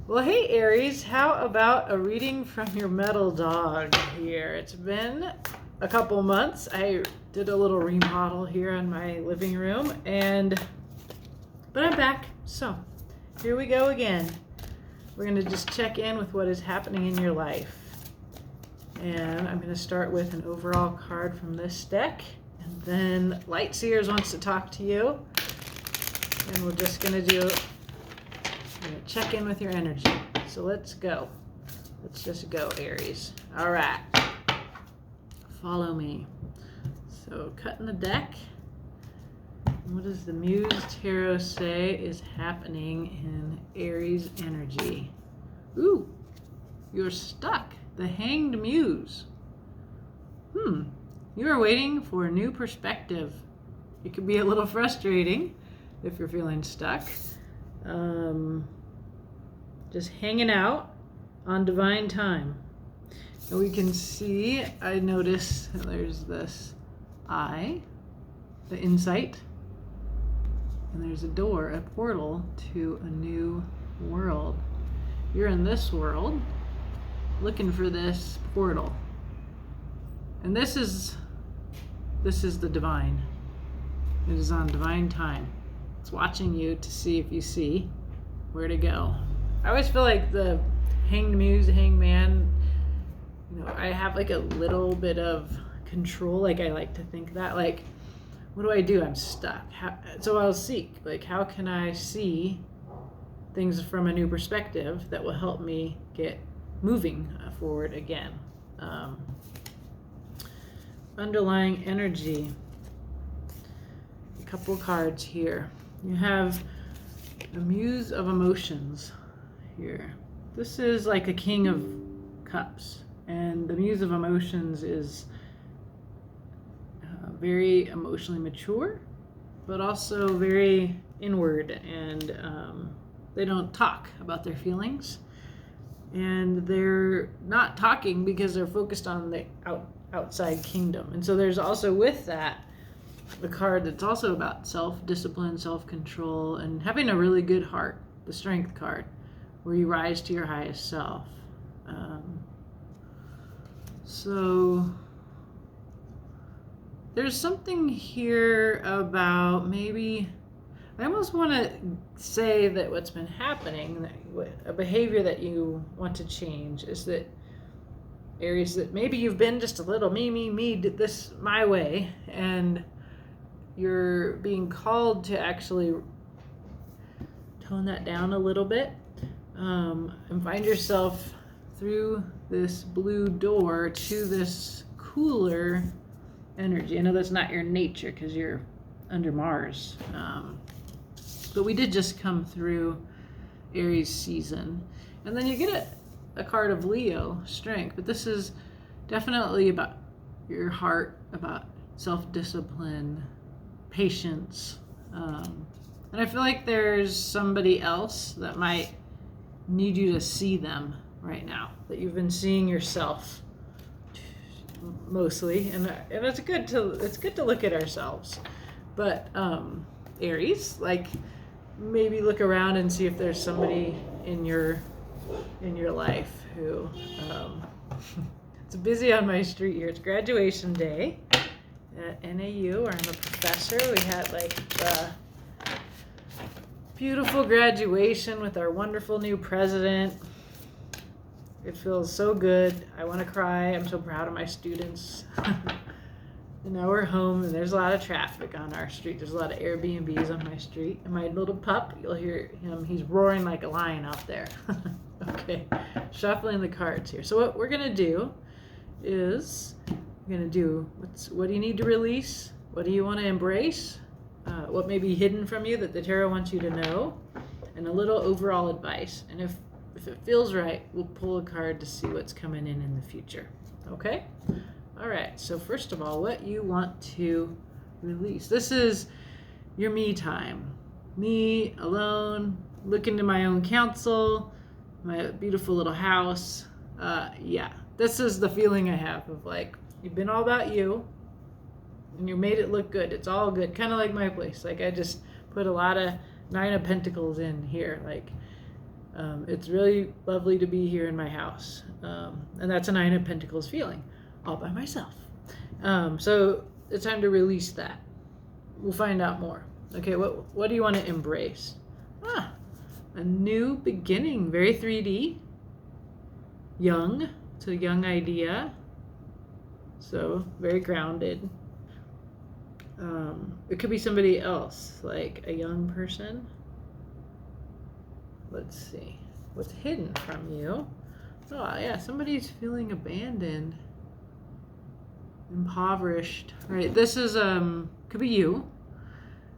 Well, hey Aries, how about a reading from your metal dog here? It's been a couple months. I did a little remodel here in my living room, but I'm back. So here we go again. We're going to just check in with what is happening in your life. And I'm going to start with an overall card from this deck. And then Light Seers wants to talk to you. And we're just going to check in with your energy. So let's go. Let's just go, Aries. All right. Follow me. So cutting the deck. What does the Muse Tarot say is happening in Aries energy? Ooh, you're stuck. The Hanged Muse. You are waiting for a new perspective. It could be a little frustrating if you're feeling stuck. Just hanging out on divine time. And we can see, I notice there's this eye, the insight, and there's a door, a portal to a new world. You're in this world looking for this portal. And this is the divine. It is on divine time. It's watching you to see if you see where to go. I always feel like the Hanged Muse, Hanged Man, I have like a little bit of control. Like I like to think that, like, what do I do? I'm stuck. So I'll seek, like, how can I see things from a new perspective that will help me get moving forward again. Underlying energy. A couple cards here. You have the Muse of Emotions here. This is like a King of Cups, and the Muse of Emotions is very emotionally mature, but also very inward, and they don't talk about their feelings, and they're not talking because they're focused on the outside kingdom. And so there's also with that the card that's also about self-discipline, self-control, and having a really good heart, the Strength card, where you rise to your highest self. So there's something here about maybe, I almost want to say that what's been happening, a behavior that you want to change, is that Aries, that maybe you've been just a little me, did this my way, and you're being called to actually tone that down a little bit, and find yourself through this blue door to this cooler energy. I know that's not your nature because you're under Mars, but we did just come through Aries season, and then you get a card of Leo, Strength, but this is definitely about your heart, about self-discipline, patience, and I feel like there's somebody else that might need you to see them right now, that you've been seeing yourself mostly, and it's good to look at ourselves, but Aries, like, maybe look around and see if there's somebody in your life who it's busy on my street here. It's graduation day at NAU, where I'm a professor. We had like the beautiful graduation with our wonderful new president. It feels so good. I want to cry. I'm so proud of my students. And now we're home, and there's a lot of traffic on our street. There's a lot of Airbnbs on my street. And my little pup, you'll hear him. He's roaring like a lion out there. Okay, shuffling the cards here. So what we're going to do is, what do you need to release? What do you want to embrace? What may be hidden from you that the tarot wants you to know? And a little overall advice. And if it feels right, we'll pull a card to see what's coming in the future. Okay? All right, so first of all, what you want to release. This is your me time. Me, alone, looking to my own counsel, my beautiful little house. This is the feeling I have of, like, you've been all about you, and you made it look good. It's all good, kind of like my place. Like, I just put a lot of Nine of Pentacles in here. Like, It's really lovely to be here in my house. And that's a Nine of Pentacles feeling, all by myself. So it's time to release that. We'll find out more. Okay, what do you want to embrace? A new beginning, very 3D. Young, it's a young idea. So very grounded. It could be somebody else, like a young person. Let's see. What's hidden from you? Oh, yeah, somebody's feeling abandoned, impoverished. All right, this is, could be you.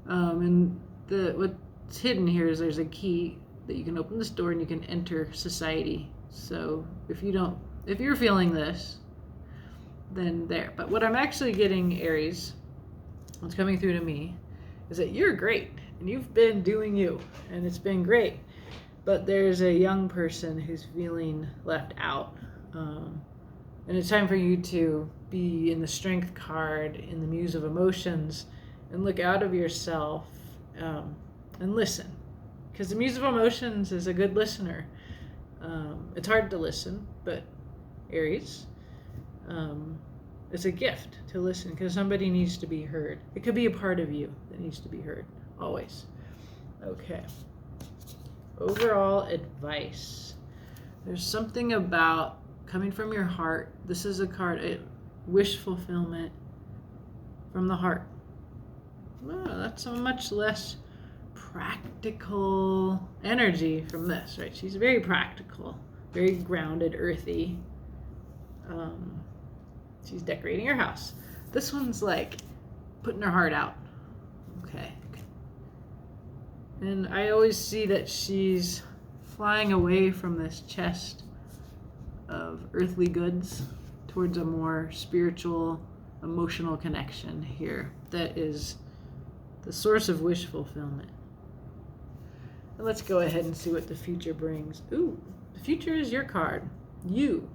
And what's hidden here is there's a key that you can open this door and you can enter society. So if you're feeling this, then there. But what I'm actually getting, Aries, what's coming through to me, is that you're great and you've been doing you and it's been great. But there's a young person who's feeling left out. And it's time for you to be in the Strength card, in the Muse of Emotions, and look out of yourself and listen. Because the Muse of Emotions is a good listener. It's hard to listen, but Aries, it's a gift to listen because somebody needs to be heard. It could be a part of you that needs to be heard, always. Okay. Overall advice. There's something about coming from your heart. This is a card, wish fulfillment from the heart. Oh, that's a much less practical energy from this, right? She's very practical, very grounded, earthy. She's decorating her house. This one's like putting her heart out. Okay. And I always see that she's flying away from this chest of earthly goods towards a more spiritual, emotional connection here that is the source of wish fulfillment. And let's go ahead and see what the future brings. Ooh, the future is your card. You,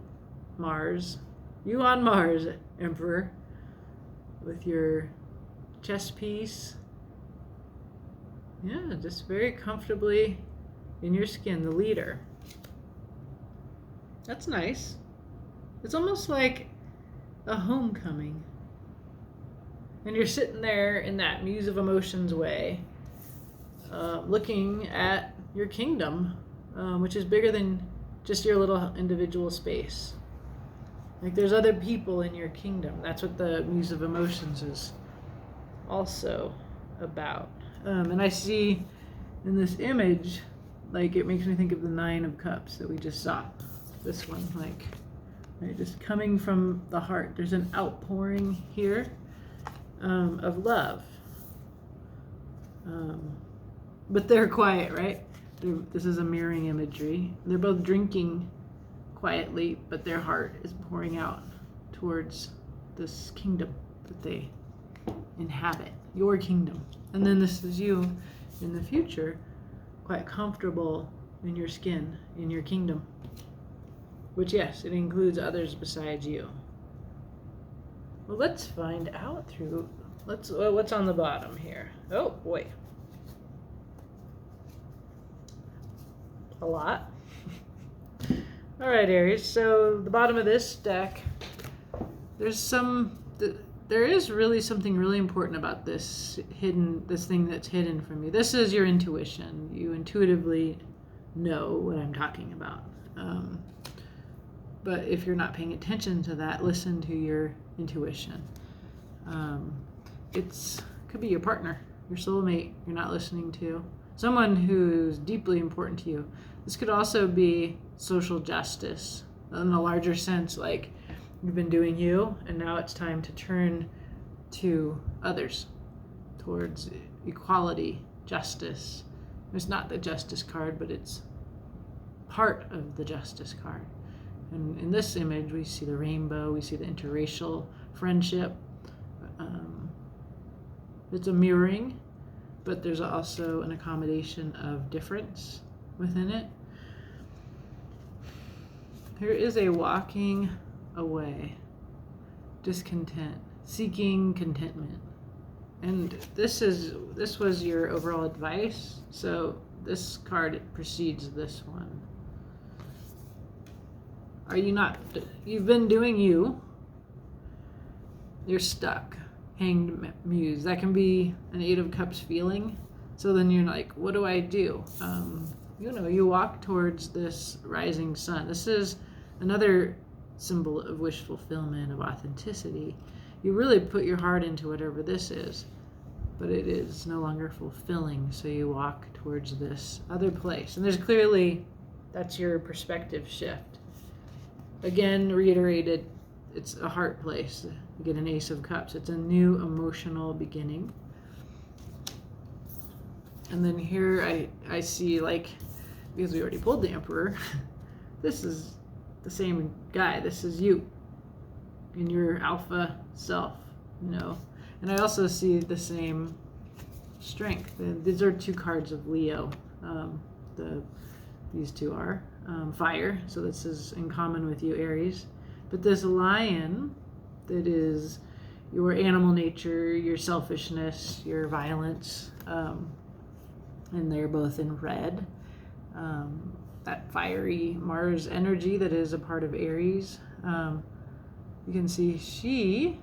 Mars. You on Mars, Emperor, with your chess piece. Yeah, just very comfortably in your skin, the leader. That's nice. It's almost like a homecoming. And you're sitting there in that Muse of Emotions way, looking at your kingdom, which is bigger than just your little individual space. Like there's other people in your kingdom. That's what the Muse of Emotions is also about. And I see in this image, like it makes me think of the Nine of Cups that we just saw. This one, like, right, just coming from the heart. There's an outpouring here of love. But they're quiet, right? This is a mirroring imagery. They're both drinking quietly, but their heart is pouring out towards this kingdom that they inhabit, your kingdom. And then this is you in the future, quite comfortable in your skin, in your kingdom. Which, yes, it includes others besides you. Well, let's find out through, what's on the bottom here? Oh, boy. A lot. All right, Aries, so the bottom of this deck, there is really something really important about this thing that's hidden from you. This is your intuition. You intuitively know what I'm talking about. But if you're not paying attention to that, listen to your intuition. Could be your partner, your soulmate you're not listening to, someone who's deeply important to you. This could also be social justice in a larger sense, like you've been doing you, and now it's time to turn to others towards equality, justice. It's not the justice card, but it's part of the justice card. And in this image, we see the rainbow, we see the interracial friendship. It's a mirroring, but there's also an accommodation of difference within it. There is a walking away, discontent, seeking contentment. And this was your overall advice. So this card precedes this one. Are you not? You've been doing you. You're stuck. Hanged Muse. That can be an Eight of Cups feeling. So then you're like, what do I do? You walk towards this rising sun. This is another symbol of wish fulfillment, of authenticity. You really put your heart into whatever this is, but it is no longer fulfilling. So you walk towards this other place. And there's clearly, that's your perspective shift. Again, reiterated, it's a heart place. You get an Ace of Cups. It's a new emotional beginning. And then here I see, like, because we already pulled the Emperor, this is the same guy. This is you in your alpha self, And I also see the same strength. These are two cards of Leo. These two are fire, so this is in common with you, Aries. But this lion, that is your animal nature, your selfishness, your violence, and they're both in red. That fiery Mars energy that is a part of Aries. You can see she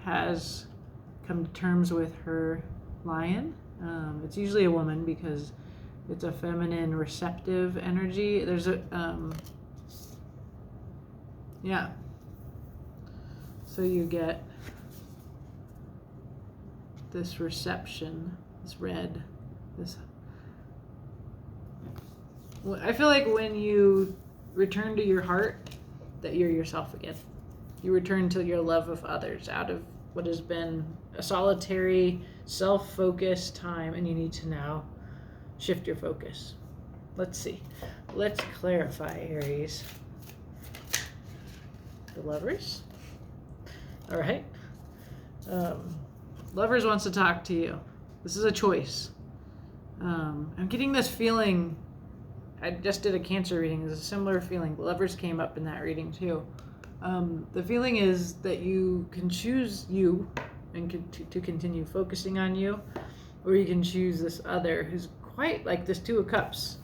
has come to terms with her lion. It's usually a woman because it's a feminine, receptive energy. There's a, So you get this reception, this red, this. I feel like when you return to your heart, that you're yourself again. You return to your love of others out of what has been a solitary, self-focused time, and you need to now shift your focus. Let's see. Let's clarify, Aries. The Lovers. All right. Lovers wants to talk to you. This is a choice. I'm getting this feeling. I just did a Cancer reading. There's a similar feeling. Lovers came up in that reading too. The feeling is that you can choose you and to continue focusing on you, or you can choose this other who's quite like this Two of Cups,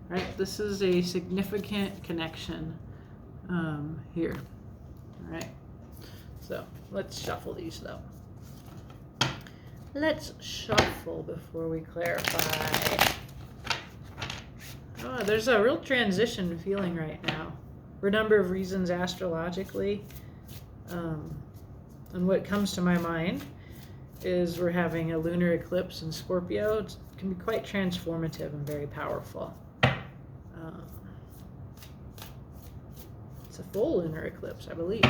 right? This is a significant connection here. All right. So let's shuffle these though. Let's shuffle before we clarify. Oh, there's a real transition feeling right now for a number of reasons astrologically. And what comes to my mind is we're having a lunar eclipse in Scorpio. It can be quite transformative and very powerful. It's a full lunar eclipse, I believe.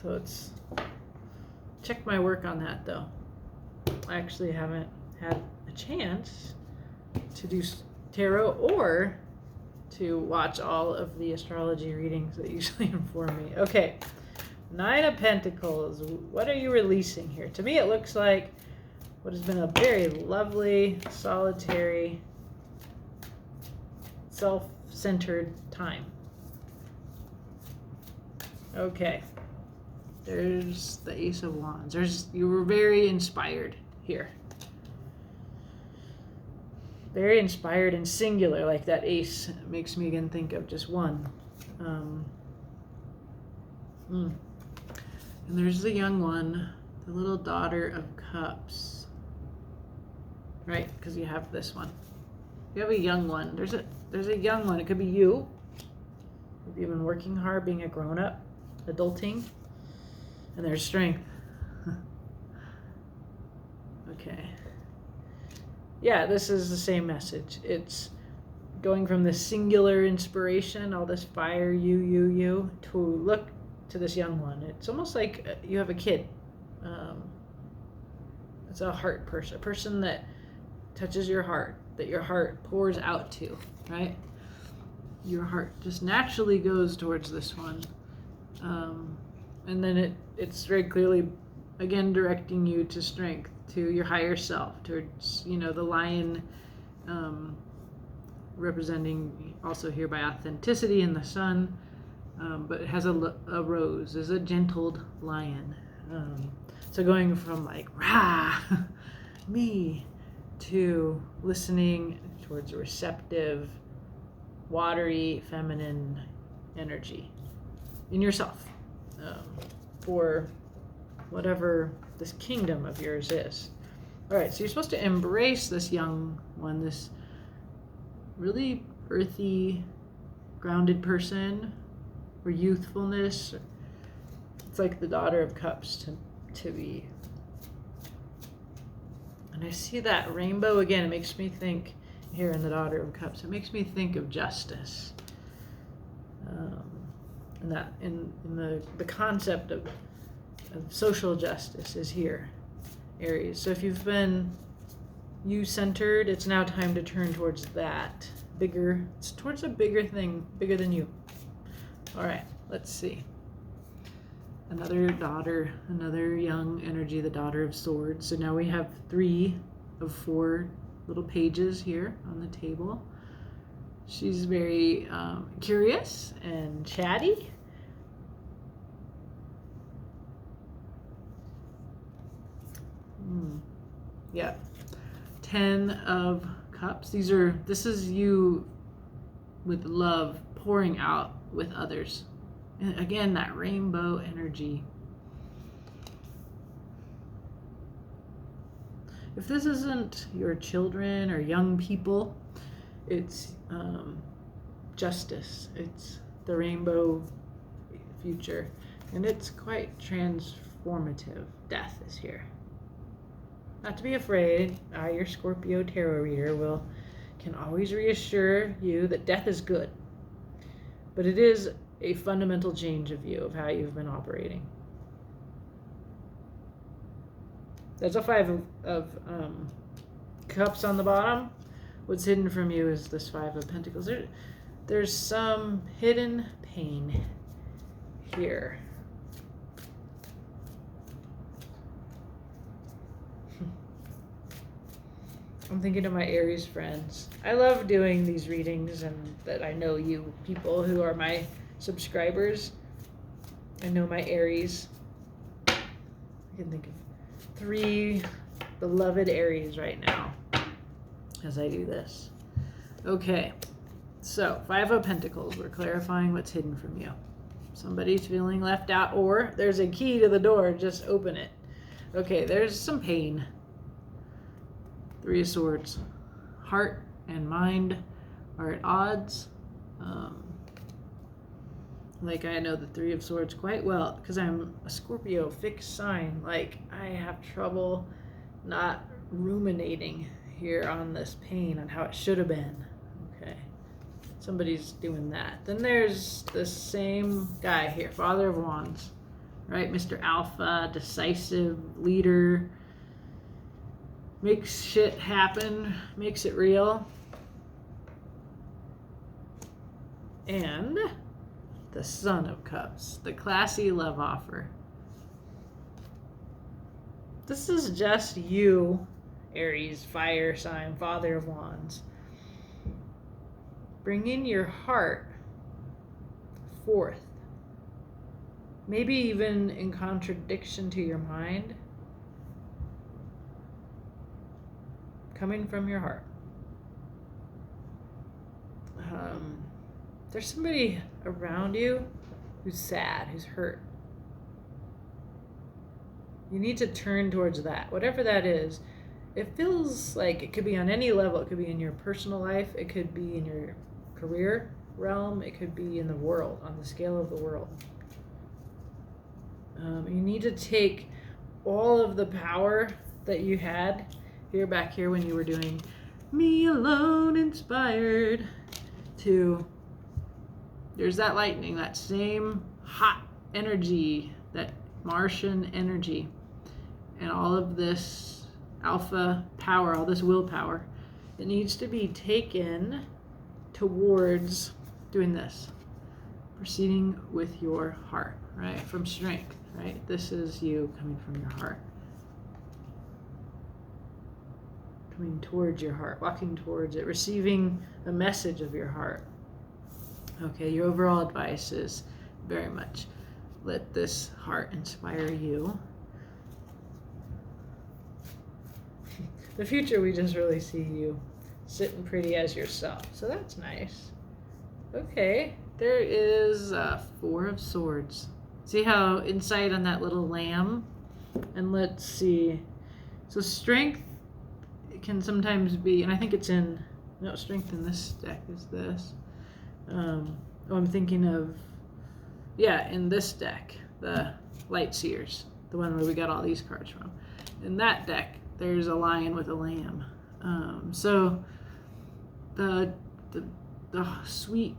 So it's, check my work on that though. I actually haven't had a chance to do tarot or to watch all of the astrology readings that usually inform me. Okay, Nine of Pentacles. What are you releasing here? To me, it looks like what has been a very lovely, solitary, self-centered time. Okay. There's the Ace of Wands. You were very inspired here. Very inspired and singular, like that ace. It makes me again think of just one. And there's the young one, the little Daughter of Cups. Right, because you have this one. You have a young one. There's a young one. It could be you. Maybe you've been working hard, being a grown-up, adulting. And there's strength. Okay. Yeah, this is the same message. It's going from this singular inspiration, all this fire, you, to look to this young one. It's almost like you have a kid. It's a heart person, a person that touches your heart, that your heart pours out to, right? Your heart just naturally goes towards this one. And then it's very clearly, again, directing you to strength, to your higher self, towards, the lion, representing also here by authenticity in the sun, but it has a rose, is a gentled lion. So going from like, rah, me, to listening towards a receptive, watery, feminine energy in yourself, for whatever this kingdom of yours is. All right, so you're supposed to embrace this young one, this really earthy, grounded person, or youthfulness. It's like the Daughter of Cups to be. And I see that rainbow again. It makes me think, here in the Daughter of Cups, it makes me think of justice. And that in the concept of social justice is here, Aries. So if you've been you-centered, it's now time to turn towards that bigger. It's towards a bigger thing, bigger than you. All right, let's see. Another daughter, another young energy, the Daughter of Swords. So now we have 3 of 4 little pages here on the table. She's very curious and chatty. Yeah. 10 of Cups. This is you with love pouring out with others. And again, that rainbow energy. If this isn't your children or young people, it's justice. It's the rainbow future. And it's quite transformative. Death is here. Not to be afraid. I, your Scorpio tarot reader, can always reassure you that death is good. But it is a fundamental change of view of how you've been operating. There's a 5 of Cups on the bottom. What's hidden from you is this 5 of Pentacles. There's some hidden pain here. I'm thinking of my Aries friends. I love doing these readings, and that I know you people who are my subscribers. I know my Aries. I can think of 3 beloved Aries right now as I do this. Okay, so 5 of Pentacles. We're clarifying what's hidden from you. Somebody's feeling left out, or there's a key to the door. Just open it. Okay, there's some pain. 3 of Swords. Heart and mind are at odds. Like, I know the 3 of Swords quite well because I'm a Scorpio fixed sign. Like, I have trouble not ruminating here on this pain, on how it should have been. Okay. Somebody's doing that. Then there's the same guy here, Father of Wands. Right? Mr. Alpha, decisive leader. Makes shit happen, makes it real. And the Son of Cups, the classy love offer. This is just you, Aries, fire sign, Father of Wands. Bringing your heart forth. Maybe even in contradiction to your mind. Coming from your heart. There's somebody around you who's sad, who's hurt. You need to turn towards that. Whatever that is, it feels like it could be on any level. It could be in your personal life. It could be in your career realm. It could be in the world, on the scale of the world. You need to take all of the power that you had back here when you were doing Me Alone Inspired to, there's that lightning, that same hot energy, that Martian energy, and all of this alpha power, all this willpower. It needs to be taken towards doing this, proceeding with your heart, right? From strength, right? This is you coming from your heart. Coming towards your heart, walking towards it, receiving a message of your heart. Okay, your overall advice is very much let this heart inspire you. The future, we just really see you sitting pretty as yourself. So that's nice. Okay, there is 4 of Swords. See how inside on that little lamb? And let's see. So strength can sometimes be, and I think it's in, no, strength in this deck is this. I'm thinking of, yeah, in this deck, the Light Seers, the one where we got all these cards from. In that deck, there's a lion with a lamb. So the sweet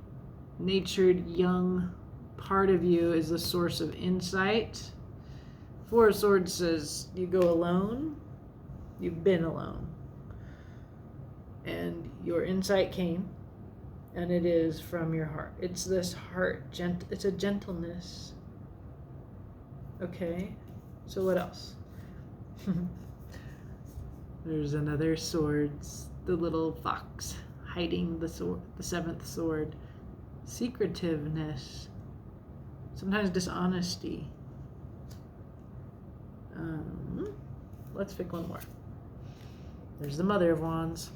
natured young part of you is the source of insight. 4 of Swords says you go alone, you've been alone, and your insight came, and it is from your heart. It's this heart, it's a gentleness. Okay, so what else? There's another Swords, the little fox hiding the sword, the 7th sword. Secretiveness, sometimes dishonesty. Let's pick one more. There's the Mother of Wands.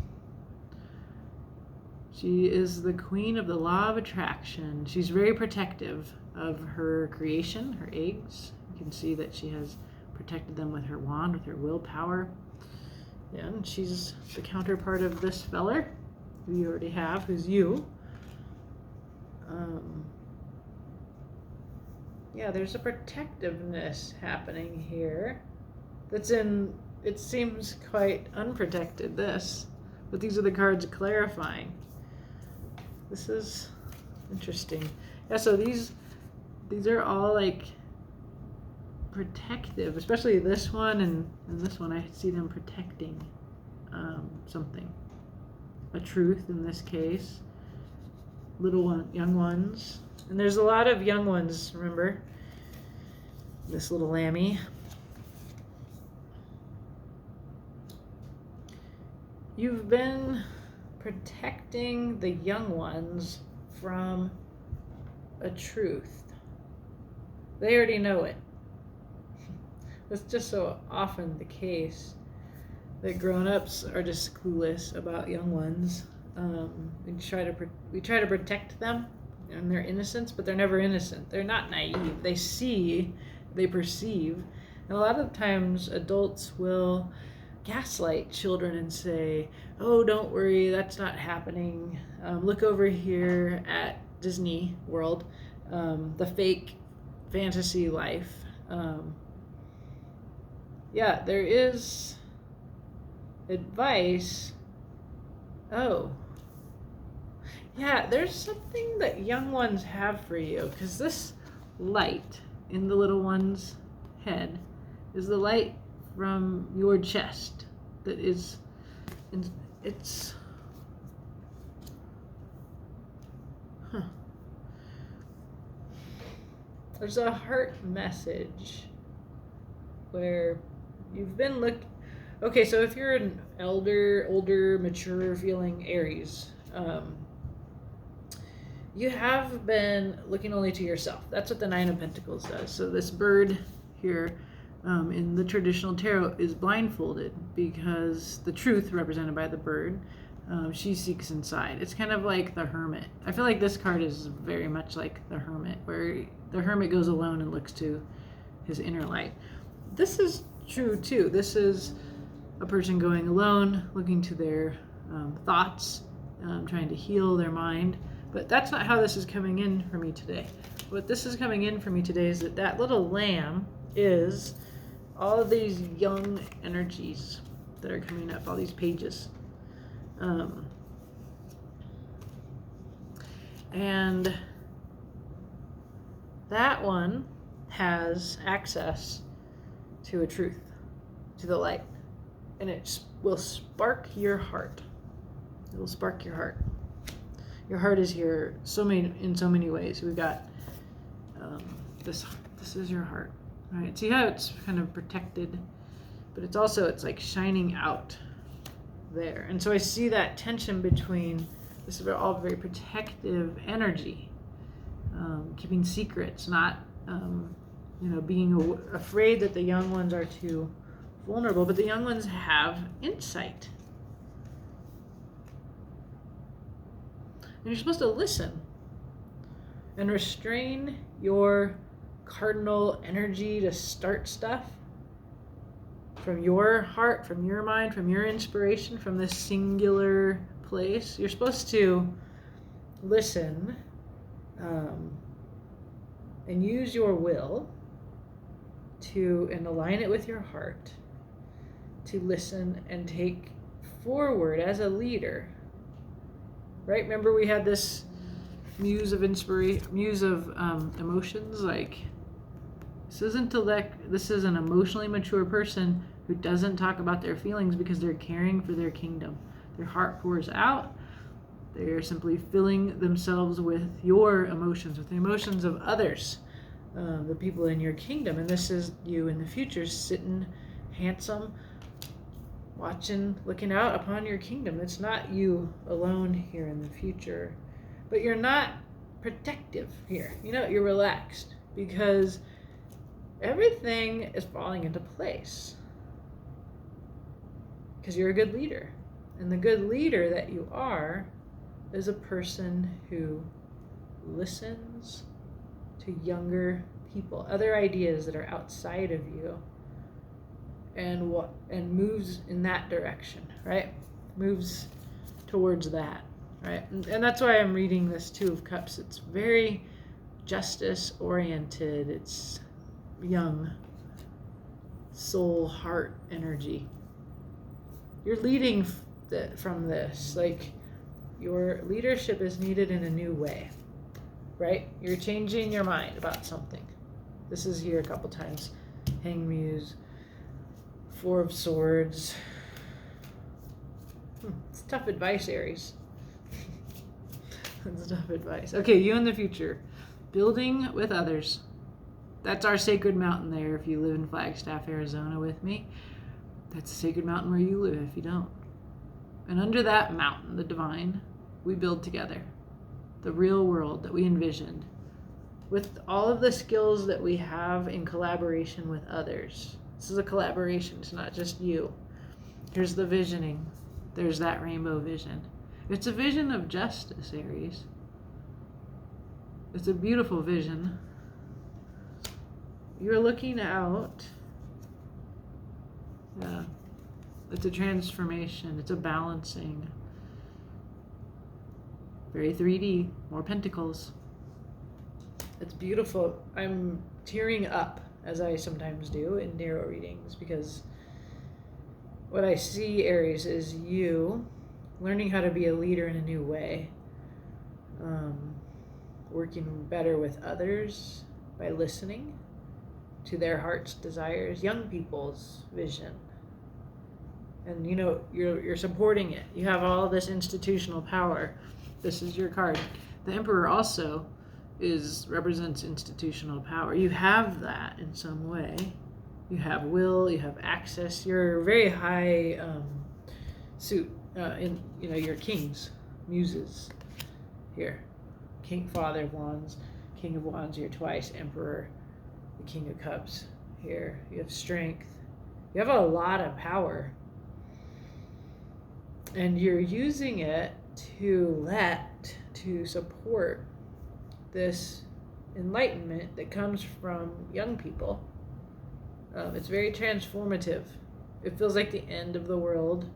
She is the queen of the law of attraction. She's very protective of her creation, her eggs. You can see that she has protected them with her wand, with her willpower. Yeah, and she's the counterpart of this feller, who you already have, who's you. Yeah, there's a protectiveness happening here that's in, it seems quite unprotected, this, but these are the cards clarifying. This is interesting. Yeah, so these are all like protective, especially this one and this one. I see them protecting something, a truth in this case. Young ones, and there's a lot of young ones. Remember this little lammy. You've been protecting the young ones from a truth. They already know it. That's just so often the case that grown-ups are just clueless about young ones. We try to protect them and their innocence, but they're never innocent. They're not naive. They see, they perceive, and a lot of times adults will gaslight children and say, "Oh, don't worry, that's not happening. Look over here at Disney World, the fake fantasy life." Yeah, there is advice. Oh. Yeah, there's something that young ones have for you, because this light in the little one's head is the light from your chest that is, it's, there's a heart message where you've been okay, so if you're an older, mature feeling Aries, you have been looking only to yourself. That's what the 9 of Pentacles does. So this bird here in the traditional tarot is blindfolded because the truth represented by the bird, she seeks inside. It's kind of like the Hermit. I feel like this card is very much like the Hermit, where the Hermit goes alone and looks to his inner light. This is true too. This is a person going alone, looking to their thoughts, trying to heal their mind. But that's not how this is coming in for me today. What this is coming in for me today is that little lamb is all of these young energies that are coming up, all these pages. And that one has access to a truth, to the light. And it will spark your heart. It will spark your heart. Your heart is here in so many ways. We've got this is your heart, right? See how it's kind of protected, but it's like shining out there. And so I see that tension between, this is all very protective energy, keeping secrets, not being afraid that the young ones are too vulnerable, but the young ones have insight. And you're supposed to listen and restrain your cardinal energy to start stuff from your heart, from your mind, from your inspiration, from this singular place. You're supposed to listen and use your will and align it with your heart to listen and take forward as a leader. Right? Remember we had this muse of emotions. Like, this is an emotionally mature person who doesn't talk about their feelings because they're caring for their kingdom. Their heart pours out. They're simply filling themselves with your emotions, with the emotions of others, the people in your kingdom. And this is you in the future, sitting handsome, watching, looking out upon your kingdom. It's not you alone here in the future. But you're not protective here. You're relaxed because everything is falling into place. Because you're a good leader. And the good leader that you are is a person who listens to younger people, other ideas that are outside of you, and moves in that direction, right? Moves towards that, right? And that's why I'm reading this Two of Cups. It's very justice oriented. It's young, soul, heart energy. You're leading from this. Like, your leadership is needed in a new way, right? You're changing your mind about something. This is here a couple times. Hanged Muse, Four of Swords. It's tough advice, Aries. It's tough advice. Okay, you in the future. Building with others. That's our sacred mountain there if you live in Flagstaff, Arizona with me. That's a sacred mountain where you live if you don't. And under that mountain, the divine, we build together. The real world that we envisioned. With all of the skills that we have in collaboration with others. This is a collaboration, it's not just you. Here's the visioning. There's that rainbow vision. It's a vision of justice, Aries. It's a beautiful vision. You're looking out. Yeah. It's a transformation. It's a balancing. Very 3D. More pentacles. It's beautiful. I'm tearing up, as I sometimes do in tarot readings, because what I see, Aries, is you learning how to be a leader in a new way. Working better with others by listening to their heart's desires, young people's vision. And you're supporting it. You have all this institutional power. This is your card. The Emperor also represents institutional power. You have that in some way. You have will, you have access. You're very high suit in your kings, muses here. King, Father of Wands, King of Wands here twice, Emperor, the King of Cups here. You have strength. You have a lot of power. And you're using it to support this enlightenment that comes from young people. It's very transformative. It feels like the end of the world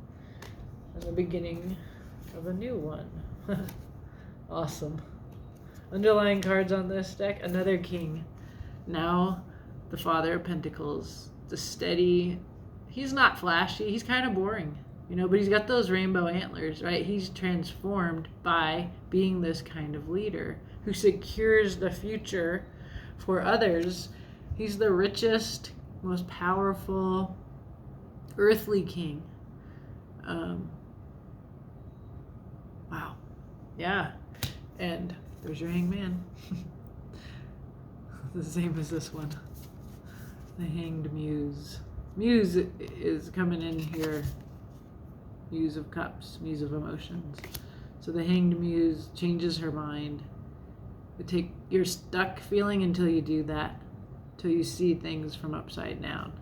and the beginning of a new one. Awesome. Underlying cards on this deck, another king. Now the Father of Pentacles, the steady. He's not flashy. He's kind of boring. But he's got those rainbow antlers, right? He's transformed by being this kind of leader who secures the future for others. He's the richest, most powerful, earthly king. Wow. Yeah. And there's your Hangman. The same as this one. The Hanged Muse. Muse is coming in here. Muse of Cups, Muse of Emotions. So the Hanged Muse changes her mind. You're stuck feeling until you do that, till you see things from upside down.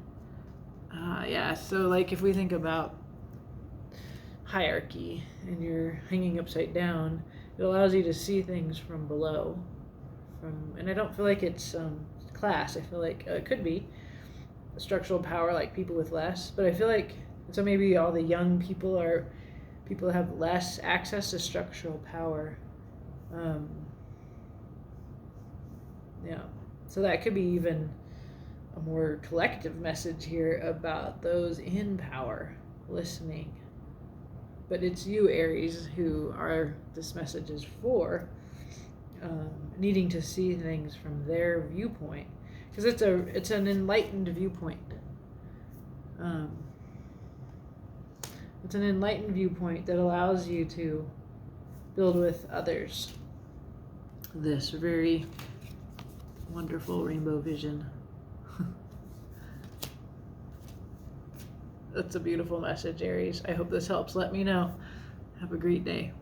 Yeah, so like if we think about hierarchy and you're hanging upside down, it allows you to see things from below. And I don't feel like it's class. I feel like it could be structural power, like people with less. But I feel like so maybe all the young people are people have less access to structural power. Um, yeah, so that could be even a more collective message here about those in power listening. But it's you, Aries, who are this message is for, needing to see things from their viewpoint, because it's an enlightened viewpoint. Um, it's an enlightened viewpoint that allows you to build with others this very wonderful rainbow vision. That's a beautiful message, Aries. I hope this helps. Let me know. Have a great day.